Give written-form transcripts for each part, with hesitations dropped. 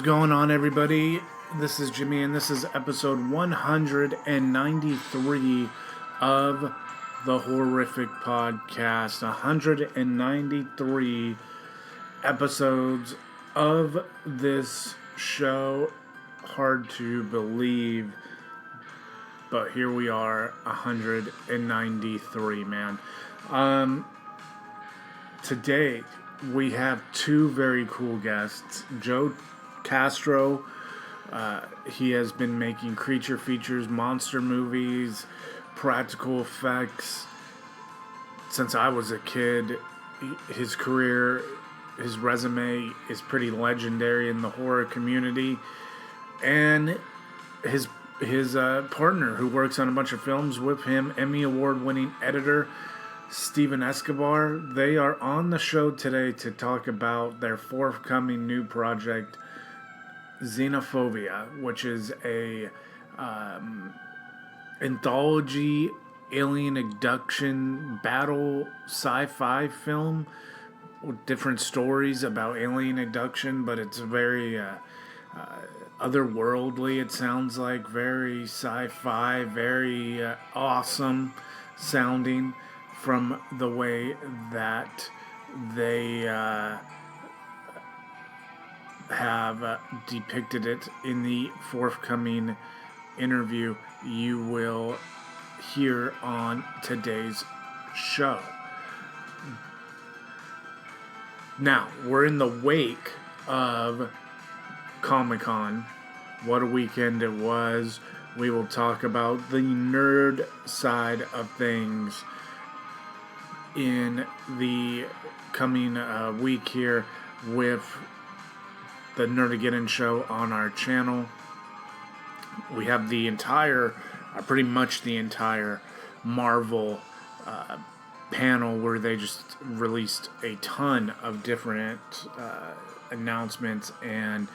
going on, everybody? This is Jimmy, and this is episode 193 of the Horrific Podcast. 193 episodes of this show. Hard to believe, but here we are, 193, man. Today, we have two very cool guests. Joe Castro, he has been making creature features, monster movies, practical effects since I was a kid. His career, his resume is pretty legendary in the horror community. And his partner, who works on a bunch of films with him, Emmy award-winning editor Stephen Escobar, they are on the show today to talk about their forthcoming new project, Xenophobia, which is a anthology alien abduction battle sci-fi film with different stories about alien abduction, but it's very otherworldly, it sounds like, very sci-fi, very awesome sounding from the way that they have depicted it in the forthcoming interview you will hear on today's show. Now, we're in the wake of Comic-Con. What a weekend it was. We will talk about the nerd side of things in the coming week here with the Nerdageddon show on our channel. We have the entire, pretty much the entire Marvel panel where they just released a ton of different announcements and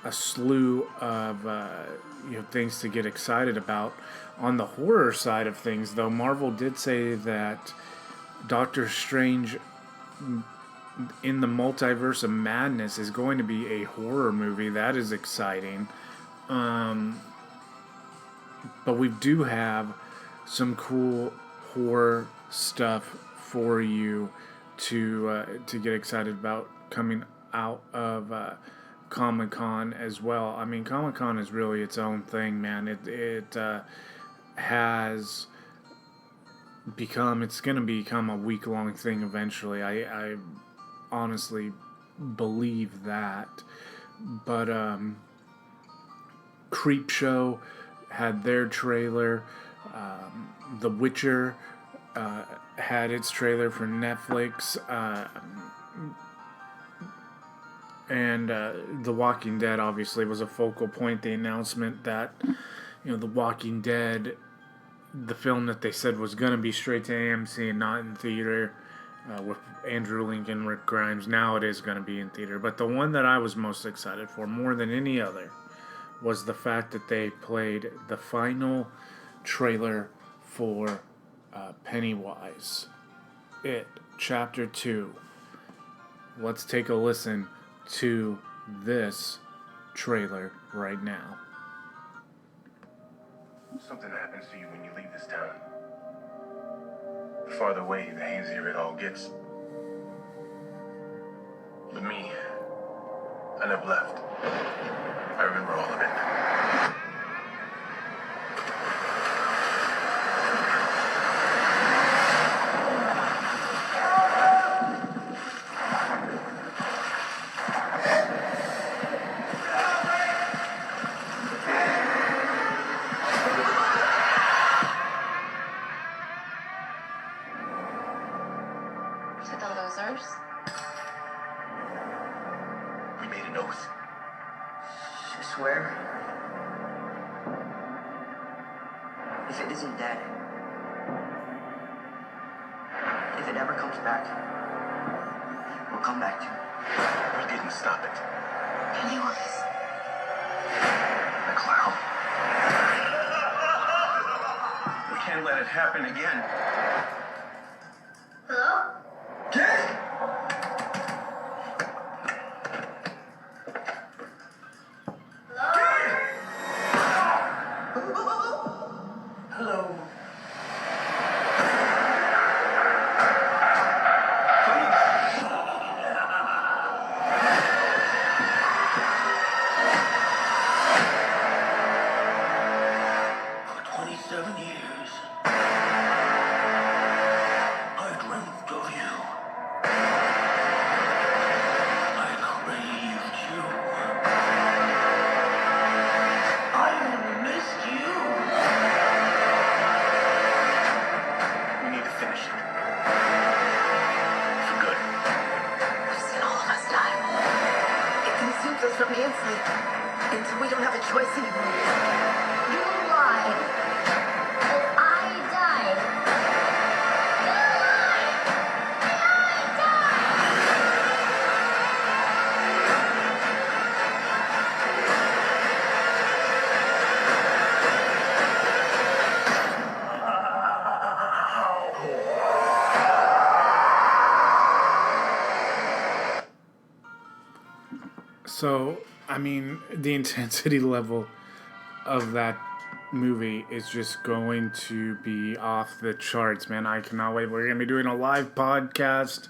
a slew of things to get excited about. On the horror side of things, though, Marvel did say that Doctor Strange in the Multiverse of Madness is going to be a horror movie. That is exciting. But we do have some cool horror stuff for you to get excited about coming out of Comic-Con as well. I mean, Comic-Con is really its own thing, man. It has become, it's going to become a week-long thing eventually. I honestly believe that. But Creepshow had their trailer. The Witcher had its trailer for Netflix. And The Walking Dead obviously was a focal point. The announcement that, The Walking Dead, the film that they said was going to be straight to AMC and not in theater, with Andrew Lincoln, Rick Grimes, now it is going to be in theater. But the one that I was most excited for, more than any other, was the fact that they played the final trailer for Pennywise. It, Chapter 2. Let's take a listen to this trailer right now. Something happens to you when you leave this town. The farther away, the hazier it all gets. But me, I never left. I remember all of it. To the losers? We made an oath. I swear. If it isn't dead, if it ever comes back, we'll come back to it. We didn't stop it. Pennywise. The clown. We can't let it happen again. Hello? inside. Until we don't have a choice anymore. You lied. And I died. You lied. And I died. So, I mean, the intensity level of that movie is just going to be off the charts, man. I cannot wait. We're going to be doing a live podcast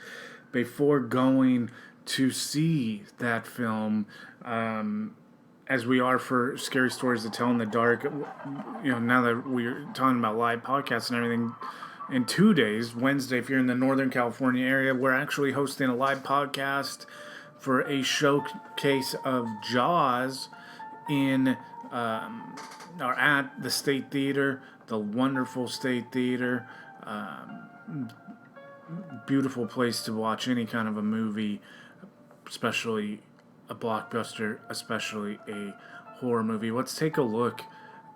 before going to see that film. As we are for Scary Stories to Tell in the Dark, you know, now that we're talking about live podcasts and everything, in 2 days, Wednesday, if you're in the Northern California area, we're actually hosting a live podcast for a showcase of Jaws in or at the State Theater, the wonderful State Theater. Beautiful place to watch any kind of a movie, especially a blockbuster, especially a horror movie. Let's take a look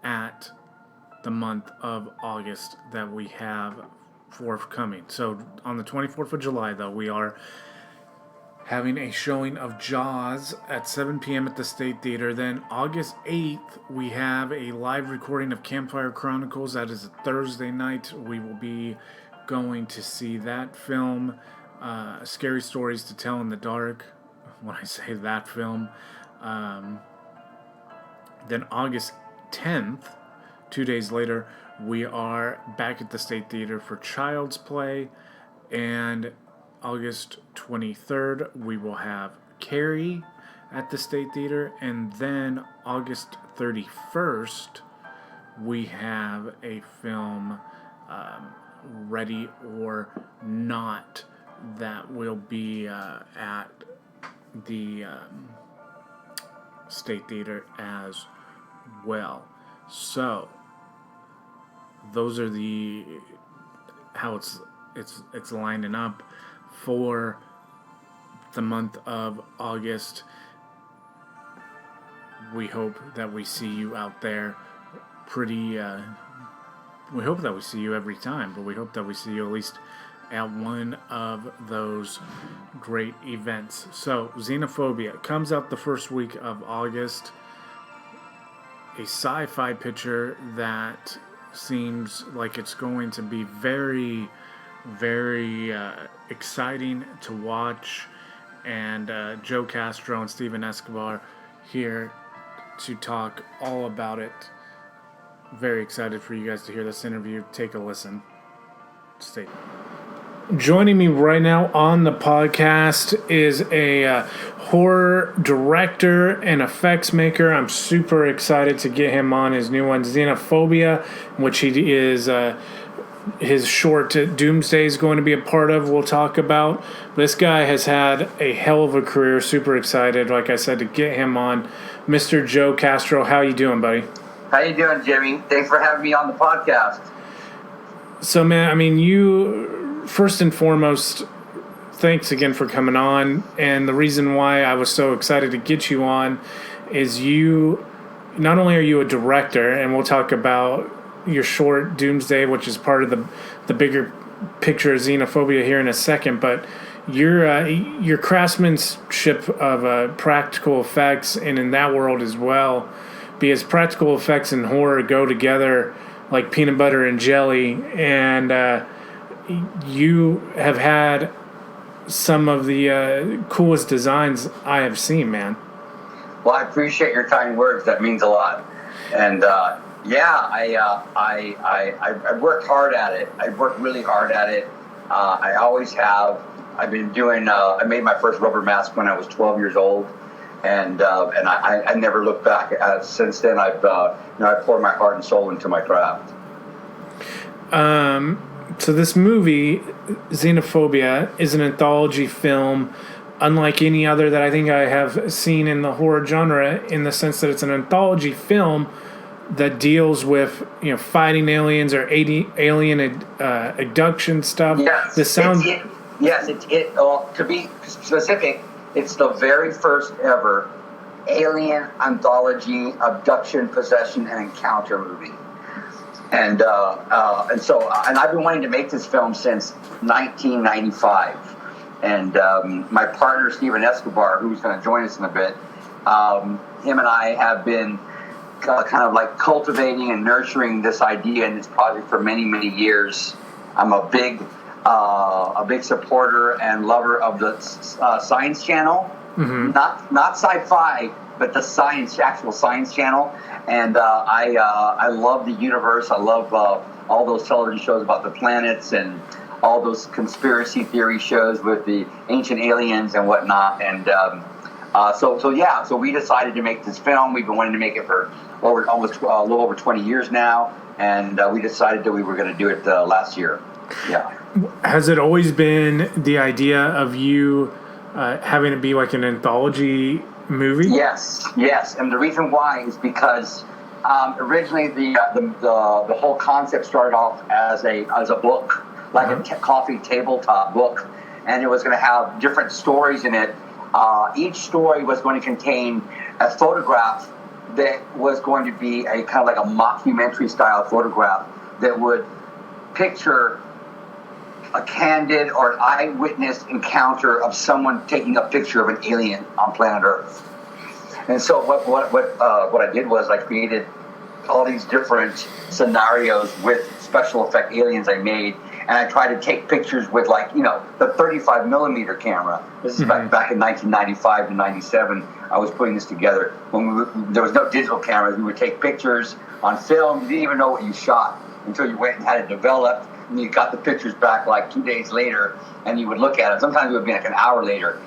at the month of August that we have forthcoming. So on the 24th of July, though, we are having a showing of Jaws at 7 p.m. at the State Theater. Then August 8th, we have a live recording of Campfire Chronicles. That is a Thursday night. We will be going to see that film, Scary Stories to Tell in the Dark, when I say that film. Then August 10th, 2 days later, we are back at the State Theater for Child's Play. And August 23rd, we will have Carrie at the State Theater. And then August 31st, we have a film, Ready or Not, that will be at the State Theater as well. So, those are the how it's lining up for the month of August. We hope that we see you out there. We hope that we see you every time, but we hope that we see you at least at one of those great events. So, Xenophobia comes out the first week of August. A sci-fi picture that seems like it's going to be very, very exciting to watch. And Joe Castro and Stephen Escobar here to talk all about it. Very excited for you guys to hear this interview. Take a listen. Stay. Joining me right now on the podcast is a horror director and effects maker. I'm super excited to get him on his new one, Xenophobia, which he is his short Doomsday is going to be a part of. We'll talk about. This guy has had a hell of a career. Super excited, like I said, to get him on. Mr. Joe Castro, how you doing, buddy? How you doing, Jimmy? Thanks for having me on the podcast. So, man, I mean, you, first and foremost, thanks again for coming on. And the reason why I was so excited to get you on is you, not only are you a director, and we'll talk about your short Doomsday, which is part of the bigger picture of Xenophobia here in a second, but your craftsmanship of practical effects and in that world as well, because practical effects and horror go together like peanut butter and jelly, and you have had some of the coolest designs I have seen, man. Well, I appreciate your kind words. That means a lot. And I worked hard at it. I worked really hard at it. I always have. I've been doing. I made my first rubber mask when I was 12 years old, and I never looked back. Since then, I poured my heart and soul into my craft. So this movie, Xenophobia, is an anthology film, unlike any other that I think I have seen in the horror genre, in the sense that it's an anthology film that deals with, fighting aliens or alien abduction stuff. Yes, the sound. To be specific, it's the very first ever alien anthology, abduction, possession, and encounter movie. And so I've been wanting to make this film since 1995. And my partner, Steven Escobar, who's going to join us in a bit, him and I have been kind of like cultivating and nurturing this idea and this project for many, many years. I'm a big supporter and lover of the Science Channel, not sci-fi, but the actual Science Channel. And I love the universe. I love all those television shows about the planets and all those conspiracy theory shows with the ancient aliens and whatnot. And so we decided to make this film. We've been wanting to make it for almost a little over 20 years now, and we decided that we were going to do it last year. Yeah. Has it always been the idea of you having it be like an anthology movie? Yes, and the reason why is because originally the whole concept started off as a book, like a coffee tabletop book, and it was going to have different stories in it. Each story was going to contain a photograph that was going to be a kind of like a mockumentary style photograph that would picture a candid or an eyewitness encounter of someone taking a picture of an alien on planet Earth. And so what I did was I created all these different scenarios with special effect aliens I made, and I tried to take pictures with the 35 millimeter camera. This is back in 1995 to 97. I was putting this together when there was no digital cameras. We would take pictures on film. You didn't even know what you shot until you went and had it developed, and you got the pictures back like 2 days later, and you would look at it. Sometimes it would be like an hour later.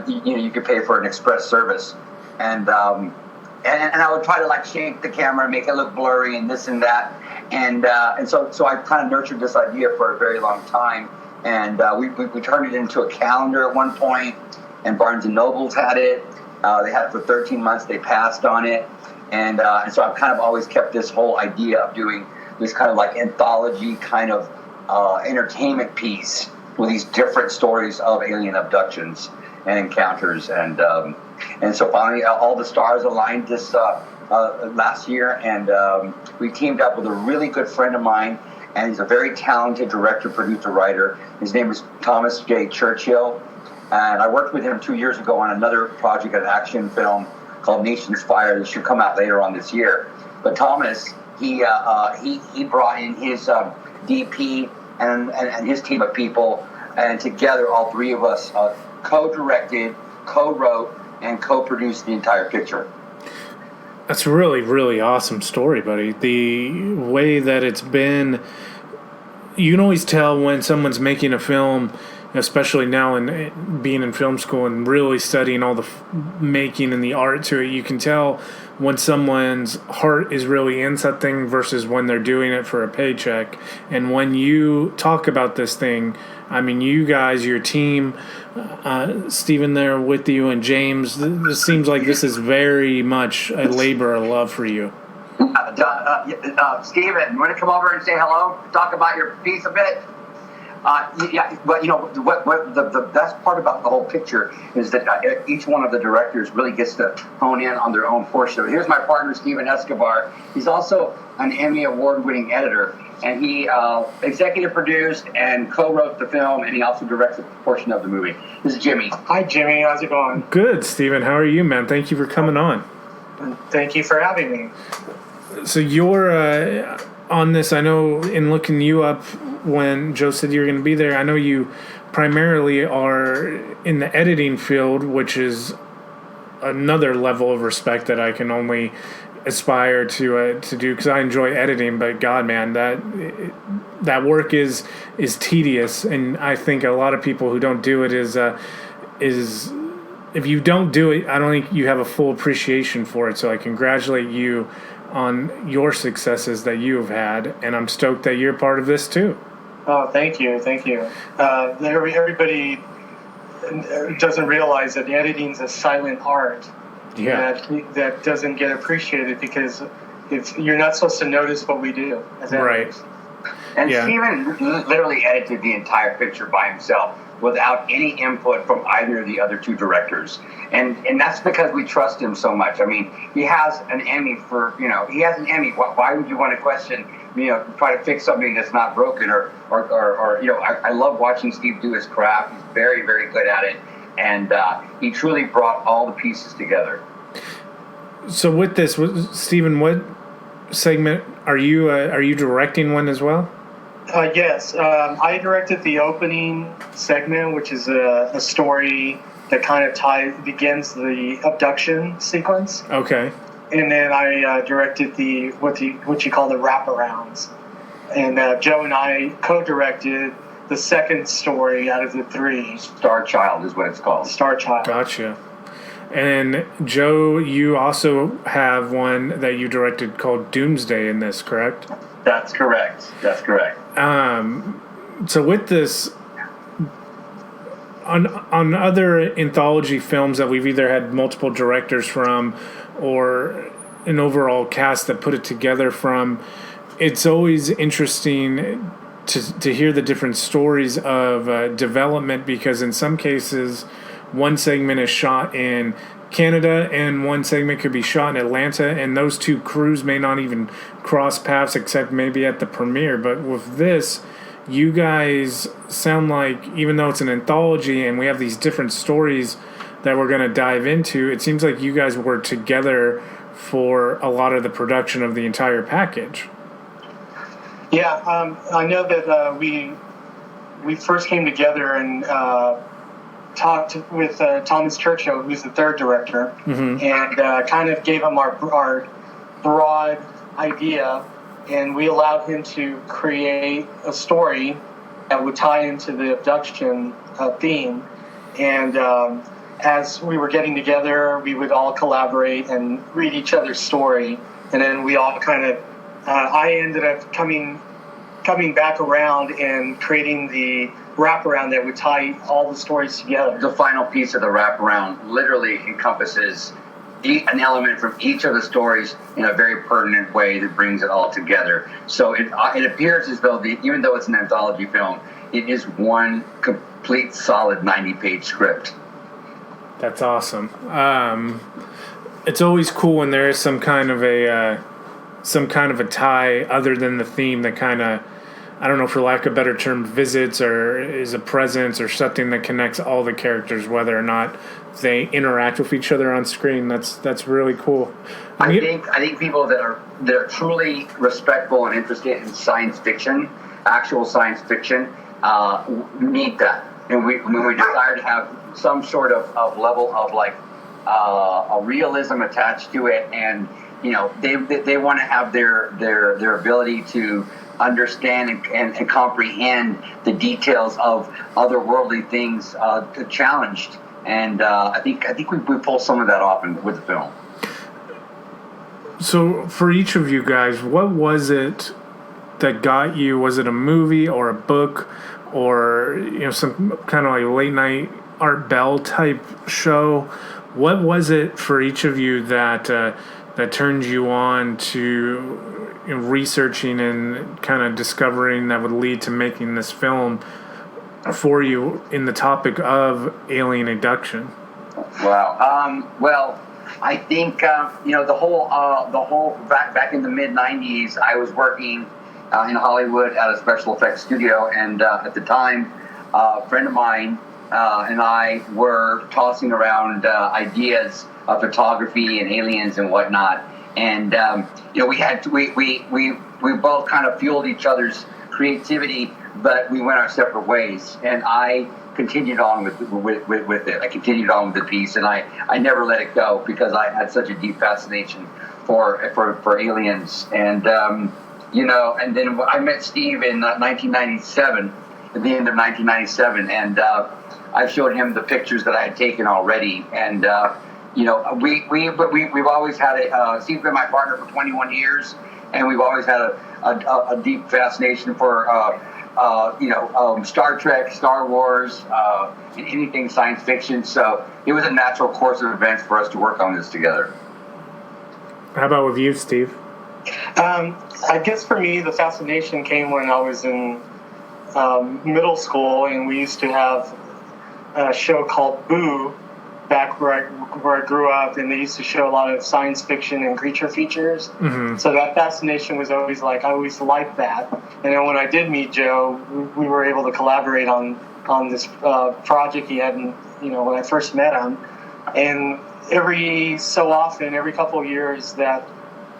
You could pay for an express service, and I would try to shape the camera, make it look blurry, and this and that, and so I kind of nurtured this idea for a very long time, and we turned it into a calendar at one point, and Barnes and Nobles had it. They had it for 13 months. They passed on it, and so I've kind of always kept this whole idea of doing this kind of like anthology kind of entertainment piece with these different stories of alien abductions and encounters, and so finally all the stars aligned this last year, and we teamed up with a really good friend of mine, and he's a very talented director, producer, writer. His name is Thomas J. Churchill, and I worked with him 2 years ago on another project, an action film called Nation's Fire that should come out later on this year. But Thomas, he brought in his DP and his team of people, and together all three of us co-directed, co-wrote, and co-produced the entire picture. That's a really, really awesome story, buddy. The way that it's been, you can always tell when someone's making a film, especially now in being in film school and really studying all the making and the art to it. You can tell when someone's heart is really in something versus when they're doing it for a paycheck. And when you talk about this thing, I mean, you guys, your team, Stephen there with you, and James, this seems like this is very much a labor of love for you. Stephen, you want to come over and say hello? Talk about your piece a bit? Yeah, but what the best part about the whole picture is that each one of the directors really gets to hone in on their own portion. Here's my partner, Steven Escobar. He's also an Emmy award-winning editor, and he executive produced and co-wrote the film, and he also directs a portion of the movie. This is Jimmy. Hi, Jimmy. How's it going? Good, Stephen. How are you, man? Thank you for coming on. Thank you for having me. So you're on this, I know, in looking you up when Joe said you were going to be there, I know you primarily are in the editing field, which is another level of respect that I can only aspire to do, because I enjoy editing. But God, man, that work is tedious, and I think a lot of people who don't do it is if you don't do it, I don't think you have a full appreciation for it. So I congratulate you on your successes that you have had, and I'm stoked that you're part of this too. Oh, thank you. Everybody doesn't realize that editing is a silent art. Yeah. That doesn't get appreciated because you're not supposed to notice what we do as editors. Right. And Steven literally edited the entire picture by himself. without any input from either of the other two directors. And that's because we trust him so much. I mean, he has an Emmy for, he has an Emmy. Why would you want to question, try to fix something that's not broken or I love watching Steve do his craft. He's very, very good at it. And he truly brought all the pieces together. So with this, Stephen, what segment are you directing one as well? Yes, I directed the opening segment, which is a story that kind of begins the abduction sequence. Okay. And then I directed what you call the wraparounds. And Joe and I co-directed the second story out of the three. Star Child is what it's called. Star Child. Gotcha. And Joe, you also have one that you directed called Doomsday in this, correct? That's correct. That's correct. So with this, on other anthology films that we've either had multiple directors from or an overall cast that put it together from, it's always interesting to hear the different stories of development, because in some cases one segment is shot in Canada and one segment could be shot in Atlanta, and those two crews may not even cross paths except maybe at the premiere. But with this, you guys sound like, even though it's an anthology and we have these different stories that we're going to dive into, it seems like you guys were together for a lot of the production of the entire package. Yeah, I know that we first came together and talked with Thomas Churchill, who's the third director, and kind of gave him our broad idea, and we allowed him to create a story that would tie into the abduction theme. And as we were getting together, we would all collaborate and read each other's story, and then we all kind of I ended up coming back around and creating the wraparound that would tie all the stories together. The final piece of the wraparound literally encompasses an element from each of the stories in a very pertinent way that brings it all together. So it appears as though, even though it's an anthology film, it is one complete, solid 90-page script. That's awesome. It's always cool when there is some kind of a tie other than the theme that kind of, I don't know, for lack of a better term, visits or is a presence or something that connects all the characters, whether or not they interact with each other on screen. That's really cool. I think people that are truly respectful and interested in science fiction, actual science fiction, need that. And when we desire to have some sort of level of a realism attached to it, and they want to have their ability to understand and comprehend the details of otherworldly things challenged. And I think we pull some of that off with the film. So for each of you guys, what was it that got you? Was it a movie or a book or some kind of like late night Art Bell type show? What was it for each of you that turned you on to researching and kind of discovering that would lead to making this film for you in the topic of alien abduction? Wow. Well, I think the whole back in the mid '90s, I was working in Hollywood at a special effects studio, and at the time, a friend of mine and I were tossing around ideas of photography and aliens and whatnot. And we both kind of fueled each other's creativity, but we went our separate ways. And I continued on with it. I continued on with the piece, and I never let it go because I had such a deep fascination for aliens. And and then I met Steve in 1997, at the end of 1997, and I showed him the pictures that I had taken already, and. We've always had Steve's been my partner for 21 years, and we've always had a deep fascination for Star Trek, Star Wars, and anything science fiction. So it was a natural course of events for us to work on this together. How about with you, Steve? I guess for me, the fascination came when I was in middle school, and we used to have show called Boo back where I grew up, and they used to show a lot of science fiction and creature features. Mm-hmm. So that fascination was always like, I always liked that. And then when I did meet Joe, we were able to collaborate on this project he had, when I first met him. And every so often, every couple of years, that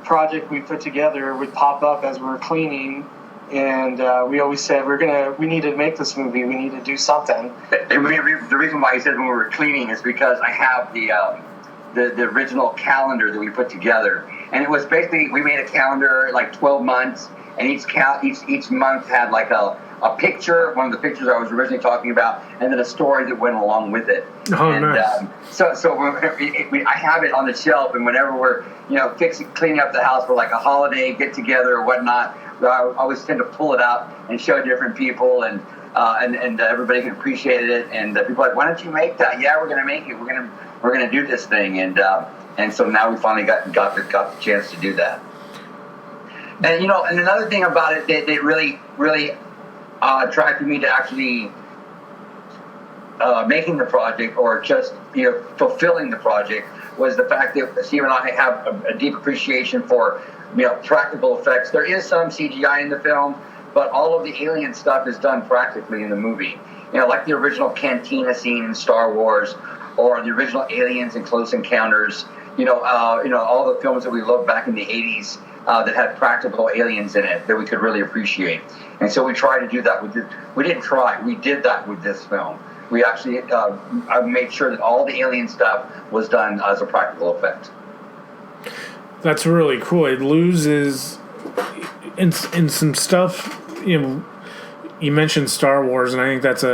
project we put together would pop up as we were cleaning. And we always said, we need to make this movie. We need to do something. The reason why he said when we were cleaning is because I have the original calendar that we put together, and it was basically, we made a calendar like 12 months, and each month had like a picture, one of the pictures I was originally talking about, and then a story that went along with it. Oh, and, nice. I have it on the shelf, and whenever we're cleaning up the house for like a holiday get together or whatnot, I always tend to pull it out and show different people, and everybody can appreciate it. And people are like, why don't you make that? Yeah, we're gonna make it. We're gonna do this thing, and so now we finally got the chance to do that. And and another thing about it that really attracted me to actually making the project, or just fulfilling the project, was the fact that Steve and I have a deep appreciation for practical effects. There is some CGI in the film, but all of the alien stuff is done practically in the movie. Like the original cantina scene in Star Wars, or the original Aliens in Close Encounters. All the films that we loved back in the 80s that had practical aliens in it that we could really appreciate. And so we tried to do that with we didn't try, we did that with this film. We actually I made sure that all the alien stuff was done as a practical effect. That's really cool. It loses in some stuff. You mentioned Star Wars, and I think that's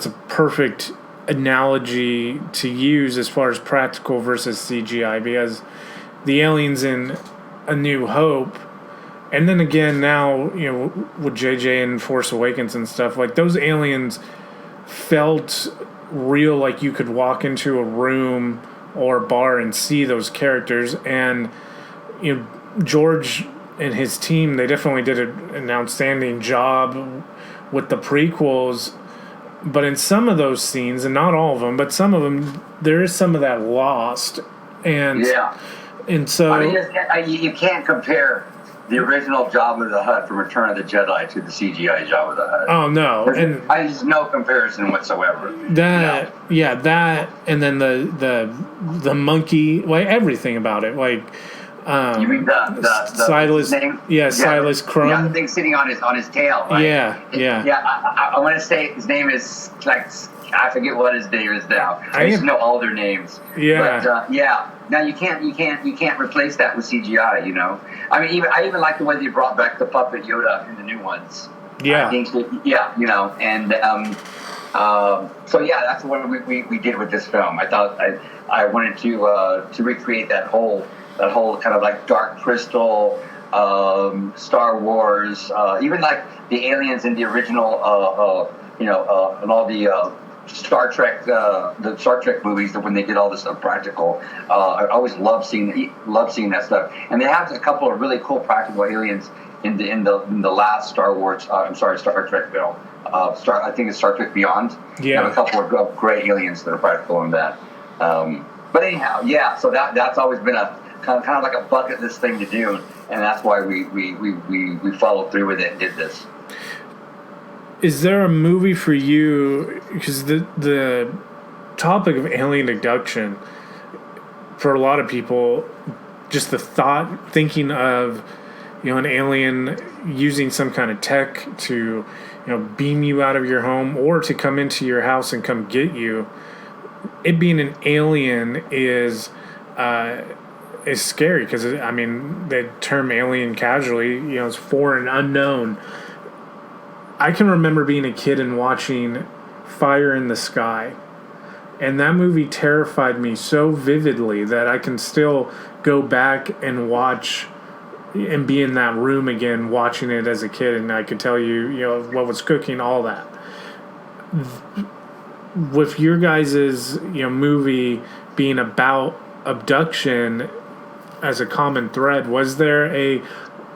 a perfect analogy to use as far as practical versus CGI, because the aliens in A New Hope, and then again now with JJ and Force Awakens and stuff, like those aliens felt real, like you could walk into a room or a bar and see those characters. And George and his team, they definitely did an outstanding job with the prequels, but in some of those scenes, and not all of them, but some of them, there is some of that lost. And so you can't compare the original Jabba the Hutt from Return of the Jedi to the CGI Jabba the Hutt. Oh no, and there's no comparison whatsoever. That and then the monkey, like everything about it, like you mean the Silas name? Silas Crumb. Yeah, the thing sitting on his tail. Right? Yeah. I want to say his name is I forget what his name is now. I used to know all their names. Yeah. But now you can't replace that with CGI. I mean, I even like the way they brought back the puppet Yoda in the new ones. Yeah. I think and so that's what we did with this film. I thought I wanted to recreate that whole kind of like Dark Crystal, Star Wars, even like the aliens in the original, and all the Star Trek movies, that when they did all this stuff practical, I always loved seeing that stuff. And they have a couple of really cool practical aliens in the last Star Trek film. I think it's Star Trek Beyond. Yeah. They have a couple of great aliens that are practical in that. But anyhow, so that's always been a kind of like a bucket list thing to do, and that's why we followed through with it and did this. Is there a movie for you, because the topic of alien abduction, for a lot of people, just the thinking of an alien using some kind of tech to beam you out of your home or to come into your house and come get you, it being an alien is scary, because the term alien casually is foreign, unknown. I can remember being a kid and watching Fire in the Sky, and that movie terrified me so vividly that I can still go back and watch and be in that room again watching it as a kid, and I could tell you what was cooking, all that. With your guys' movie being about abduction as a common thread, was there a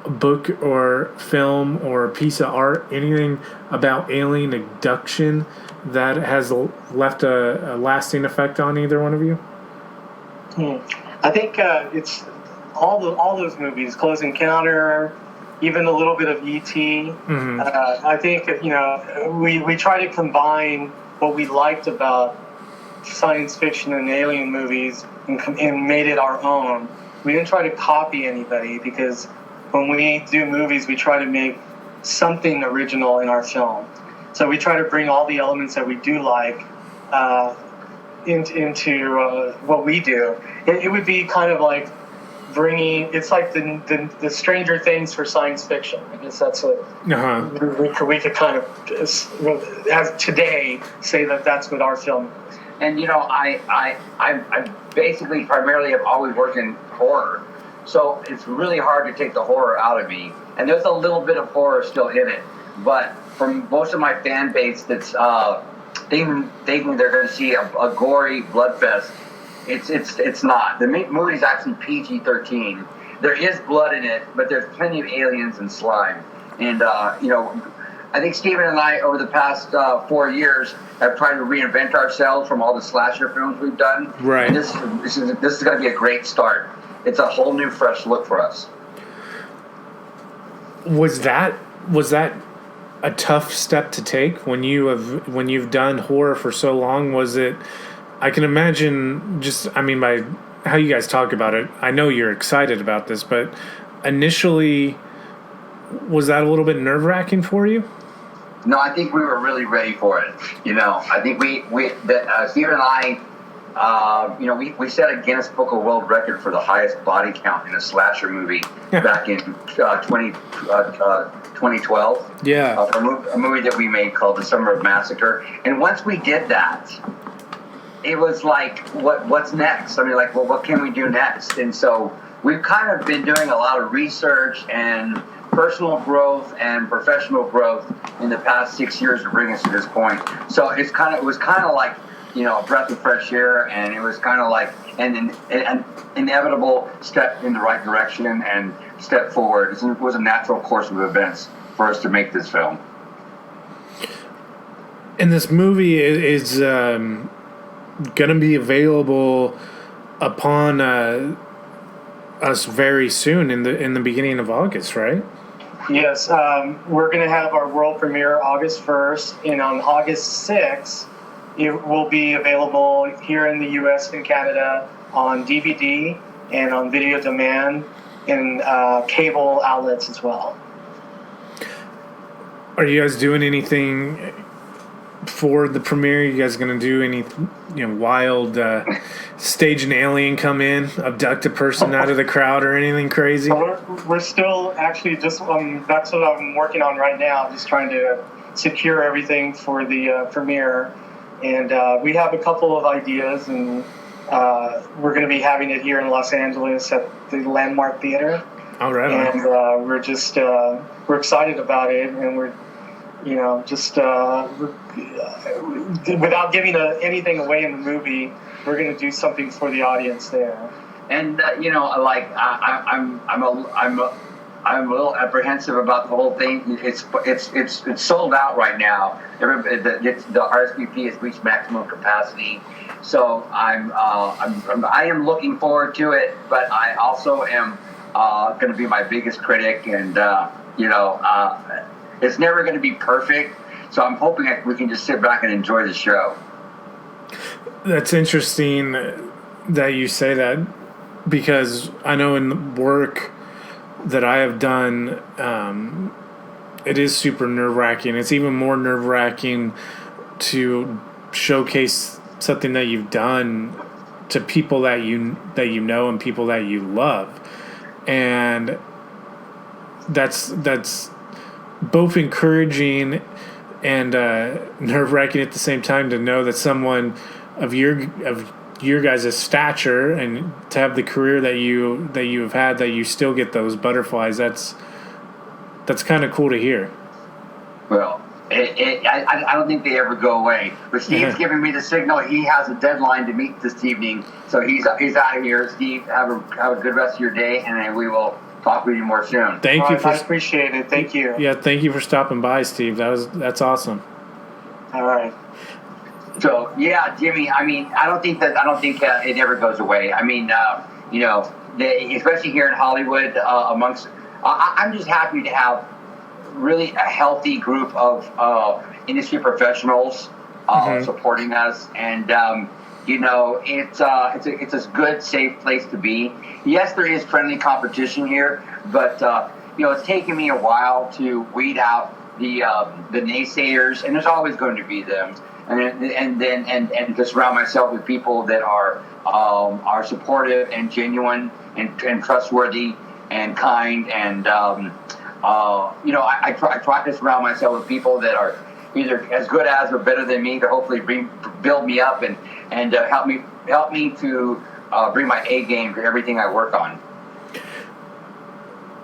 book or film or piece of art, anything about alien abduction that has left a lasting effect on either one of you? I think it's all those movies, Close Encounter, even a little bit of E.T. I think we try to combine what we liked about science fiction and alien movies and made it our own. We didn't try to copy anybody, because when we do movies, we try to make something original in our film. So we try to bring all the elements that we do like into what we do. It would be kind of like it's like the Stranger Things for science fiction. I guess that's what we could kind of, as today, say that's what our film is. And I basically primarily have always worked in horror, so it's really hard to take the horror out of me. And there's a little bit of horror still in it, but from most of my fan base, that's thinking they're going to see a gory blood fest. It's not. The movie's actually PG-13. There is blood in it, but there's plenty of aliens and slime. And I think Steven and I, over the past 4 years, have tried to reinvent ourselves from all the slasher films we've done. Right. And this is going to be a great start. It's a whole new, fresh look for us. Was that a tough step to take when you've done horror for so long? Was it? I can imagine. By how you guys talk about it, I know you're excited about this, but initially, was that a little bit nerve-wracking for you? No, I think we were really ready for it. I think Steven and I, we set a Guinness Book of World Record for the highest body count in a slasher movie back in 2012. Yeah. A movie that we made called The Summer of Massacre. And once we did that, it was like, what's next? What can we do next? And so we've kind of been doing a lot of research and personal growth and professional growth in the past 6 years to bring us to this point. So it was kind of like, a breath of fresh air, and it was kind of like an inevitable step in the right direction and step forward. It was a natural course of events for us to make this film. And this movie is going to be available upon us very soon in the beginning of August, right? Yes, we're going to have our world premiere August 1st, and on August 6th, it will be available here in the U.S. and Canada on DVD and on video demand and cable outlets as well. Are you guys doing anything for the premiere? You guys going to do any wild stage an alien come in, abduct a person out of the crowd, or anything crazy? We're still actually just that's what I'm working on right now, just trying to secure everything for the premiere. And we have a couple of ideas, and we're going to be having it here in Los Angeles at the Landmark Theater. All right. And we're just we're excited about it, and we're without giving anything away in the movie, we're going to do something for the audience there. And I'm a little apprehensive about the whole thing. It's sold out right now. The RSVP has reached maximum capacity, so I am looking forward to it. But I also am going to be my biggest critic, and it's never going to be perfect. So I'm hoping we can just sit back and enjoy the show. That's interesting that you say that, because I know in the work that I have done, it is super nerve-wracking. It's even more nerve-wracking to showcase something that you've done to people that you know and people that you love, and that's both encouraging and nerve-wracking at the same time, to know that someone of your guys' stature, and to have the career that you have had, that you still get those butterflies. That's kind of cool to hear. Well, I don't think they ever go away. But Steve's giving me the signal. He has a deadline to meet this evening, so he's out of here. Steve, have a good rest of your day, and then we will talk with you more soon. Thank you for. I appreciate it. Thank you. Yeah, thank you for stopping by, Steve. That's awesome. All right. So yeah, Jimmy. I mean, I don't think it ever goes away. I mean, you know, especially here in Hollywood, I'm just happy to have really a healthy group of industry professionals supporting us, and you know, it's a good, safe place to be. Yes, there is friendly competition here, but you know, it's taken me a while to weed out the naysayers, and there's always going to be them. And to surround myself with people that are supportive and genuine and trustworthy and kind, and you know, I try to surround myself with people that are either as good as or better than me to hopefully build me up and help me to bring my A game to everything I work on.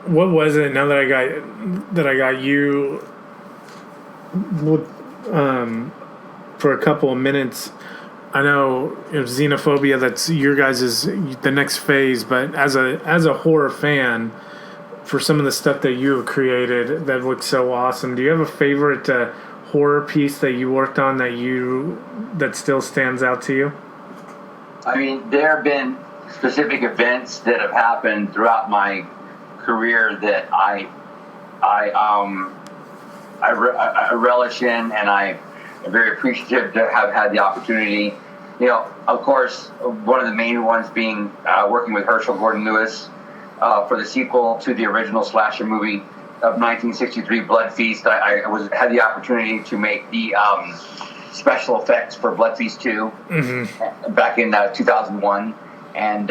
What was it? Now that I got you, for a couple of minutes, I know Xenophobia, that's your guys' the next phase, but as a horror fan, for some of the stuff that you have created that looks so awesome, do you have a favorite horror piece that you worked on that still stands out to you? I mean, there have been specific events that have happened throughout my career that I relish in, and I'm very appreciative to have had the opportunity. You know, of course, one of the main ones being working with Herschel Gordon Lewis for the sequel to the original slasher movie of 1963, Blood Feast. I had the opportunity to make the special effects for Blood Feast 2 back in 2001, and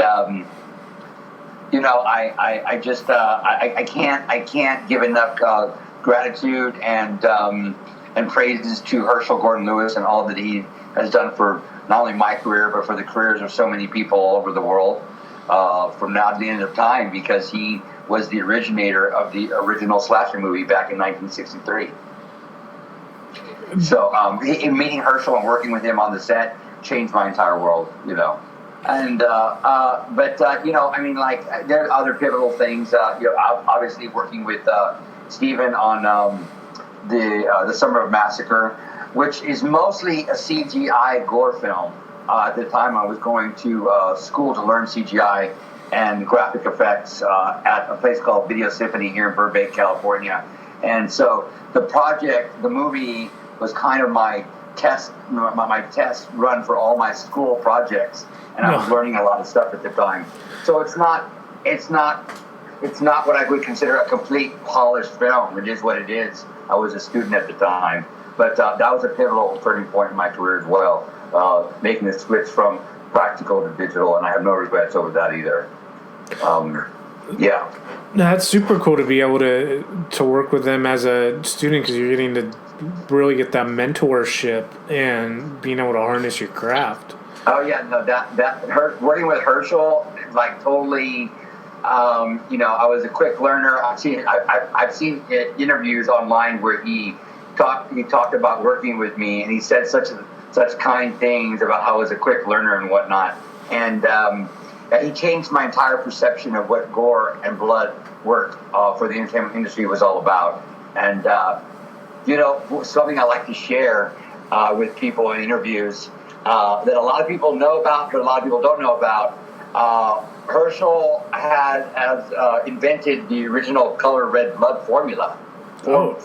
you know, I just I can't give enough gratitude and praises to Herschel Gordon Lewis and all that he has done for not only my career but for the careers of so many people all over the world from now to the end of time, because he was the originator of the original slasher movie back in 1963. So meeting Herschel and working with him on the set changed my entire world, you know. And but you know, I mean, like, there are other pivotal things. You know, obviously working with Steven on the Summer of Massacre, which is mostly a CGI gore film. At the time, I was going to school to learn CGI and graphic effects at a place called Video Symphony here in Burbank, California. And so the movie was kind of my test run for all my school projects, and I was learning a lot of stuff at the time. So it's not what I would consider a complete polished film. It is what it is. I was a student at the time, but that was a pivotal turning point in my career as well, making the switch from practical to digital, and I have no regrets over that either. Yeah. That's super cool to be able to work with them as a student, because you're getting to really get that mentorship and being able to harness your craft. Oh yeah, no, working with Herschel, like, totally. You know, I was a quick learner. I've seen interviews online where he talked about working with me, and he said such kind things about how I was a quick learner and whatnot. And he changed my entire perception of what gore and blood work for the entertainment industry was all about. And you know, something I like to share with people in interviews that a lot of people know about, but a lot of people don't know about. Herschel has invented the original color red blood formula for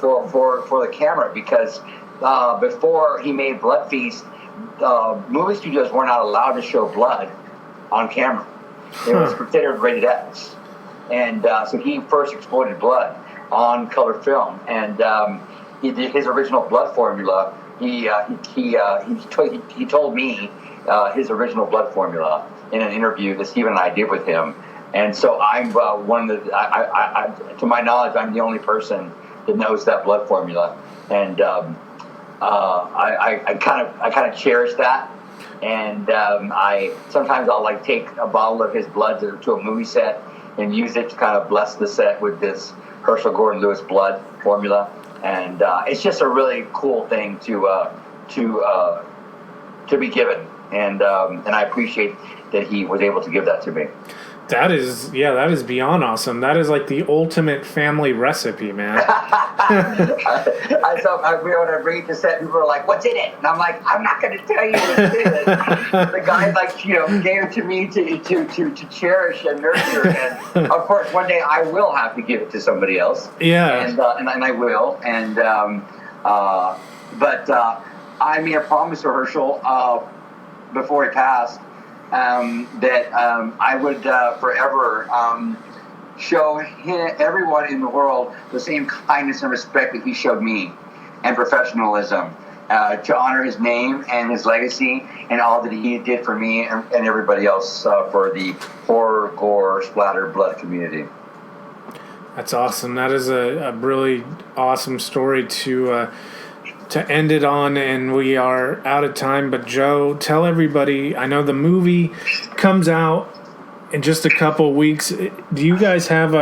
the camera, because before he made Blood Feast, movie studios were not allowed to show blood on camera. It was considered rated X, and so he first exploited blood on color film, and he did his original blood formula. He told me his original blood formula in an interview that Stephen and I did with him, and so I'm one of the. I, to my knowledge, I'm the only person that knows that blood formula, and I kind of cherish that, and sometimes I'll like take a bottle of his blood to a movie set and use it to kind of bless the set with this Herschel Gordon Lewis blood formula, and it's just a really cool thing to be given, and I appreciate that he was able to give that to me. That is beyond awesome. That is like the ultimate family recipe, man. I thought when I bring it to set, people are like, "What's in it?" And I'm like, "I'm not going to tell you what's in it." The guy, like, gave it to me to cherish and nurture, and of course, one day I will have to give it to somebody else. Yeah, and I will. But I made a promise to Herschel before he passed that I would forever. Show everyone in the world the same kindness and respect that he showed me, and professionalism, to honor his name and his legacy and all that he did for me and everybody else for the horror, gore, splatter, blood community. that's awesome. That is a really awesome story to end it on, and we are out of time. But Joe, tell everybody. I know the movie comes out in just a couple weeks. Do you guys have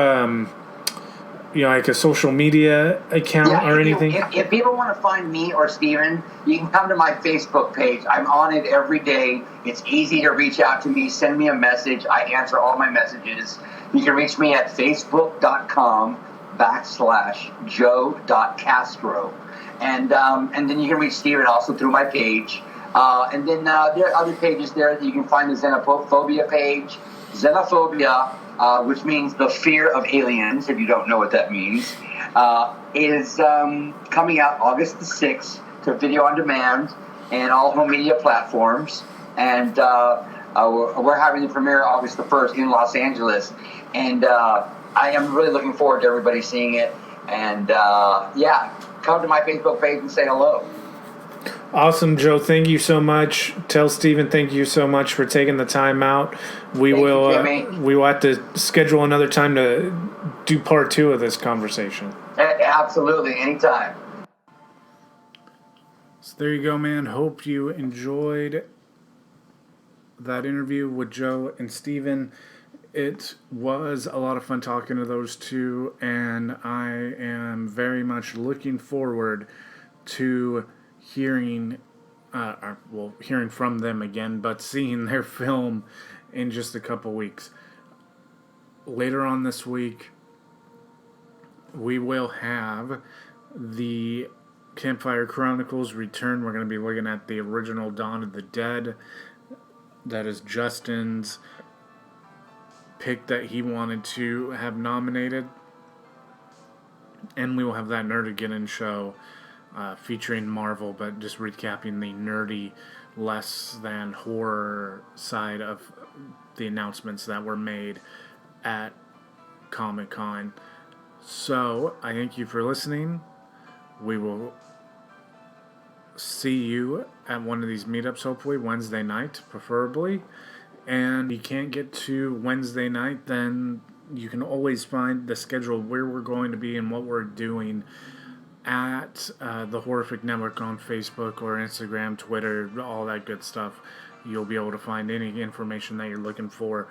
like a social media account or anything? If people want to find me or Steven, you can come to my Facebook page. I'm on it every day. It's easy to reach out to me. Send me a message. I answer all my messages. You can reach me at facebook.com/joe.castro. And then you can reach Steven also through my page. And then there are other pages there that you can find. The Xenophobia page. Xenophobia, which means the fear of aliens, if you don't know what that means, is coming out August the 6th to video on demand and all home media platforms. And we're having the premiere August the 1st in Los Angeles. And I am really looking forward to everybody seeing it. And come to my Facebook page and say hello. Awesome, Joe. Thank you so much. Tell Steven thank you so much for taking the time out. We will have to schedule another time to do part 2 of this conversation. Absolutely, anytime. So there you go, man. Hope you enjoyed that interview with Joe and Steven. It was a lot of fun talking to those two, and I am very much looking forward to hearing from them again, but seeing their film in just a couple weeks. Later on this week, we will have the Campfire Chronicles return. We're going to be looking at the original Dawn of the Dead. That is Justin's pick that he wanted to have nominated. And we will have that Nerdigeddon show featuring Marvel, but just recapping the nerdy, less than horror side of the announcements that were made at Comic-Con. So, I thank you for listening. We will see you at one of these meetups, hopefully Wednesday night, preferably. And if you can't get to Wednesday night, then you can always find the schedule where we're going to be and what we're doing at the Horrific Network on Facebook or Instagram, Twitter, all that good stuff. You'll be able to find any information that you're looking for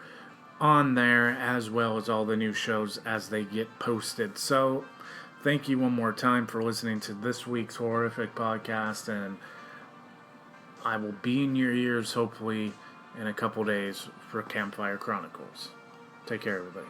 on there, as well as all the new shows as they get posted. So, thank you one more time for listening to this week's Horrific Podcast, and I will be in your ears, hopefully, in a couple days for Campfire Chronicles. Take care, everybody.